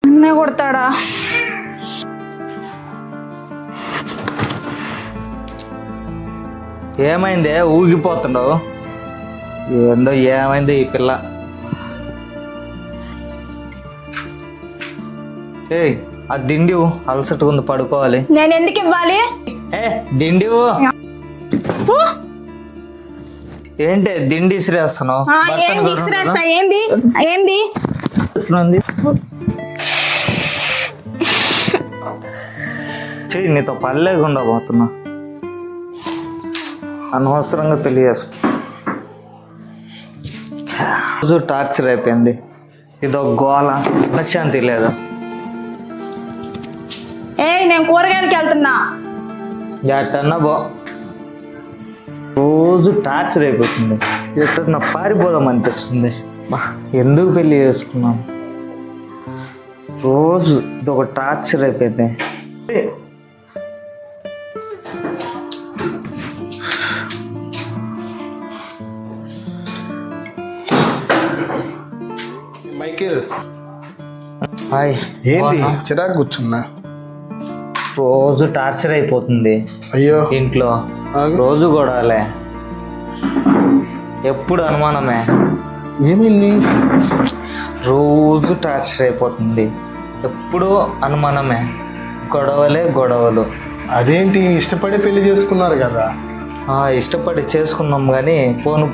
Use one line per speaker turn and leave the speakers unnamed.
నన్నే కొడతాడా?
ఏమైందే ఊగిపోతుండవు? ఏందో ఏమైంది ఈ పిల్ల? ఏ ఆ దిండివు అలసటుకుంది, పడుకోవాలి.
నేను ఎందుకు ఇవ్వాలి?
ఏ దిండివు ఏంటి దిండి ఇసిరేస్తున్నావు?
ఏంది ఇసిరేస్తా? ఏంది ఏంది
నీతో పని లేకుండా పోతున్నా. అనవసరంగా పెళ్లి చేసుకో. రోజు టార్చర్ అయిపోయింది. ఇదో గోల, మనశ్శాంతి లేదు.
నేను కూరగాయలకి వెళ్తున్నా.
ఎట్టన్నా బో, రోజు టార్చర్ అయిపోతుంది. ఎట్టన్నా పారిపోదాం అనిపిస్తుంది. ఎందుకు పెళ్లి చేసుకున్నాం? రోజు ఇదొక టార్చర్ అయిపోయింది.
Michael,
hi.
ఏంది చిరాకు కూర్చున్నా?
రోజు టార్చర్ అయిపోతుంది.
అయ్యో
ఇంట్లో
ఆగు.
రోజు గొడవలే, ఎప్పుడు అనుమానమే.
ఏమైంది?
రోజు టార్చర్ అయిపోతుంది, ఎప్పుడు అనుమానమే, గొడవలే గొడవలు.
అదేంటి, ఇష్టపడి పెళ్లి చేసుకున్నారు కదా?
ఇష్టపడి చేసుకున్నాం కానీ పోను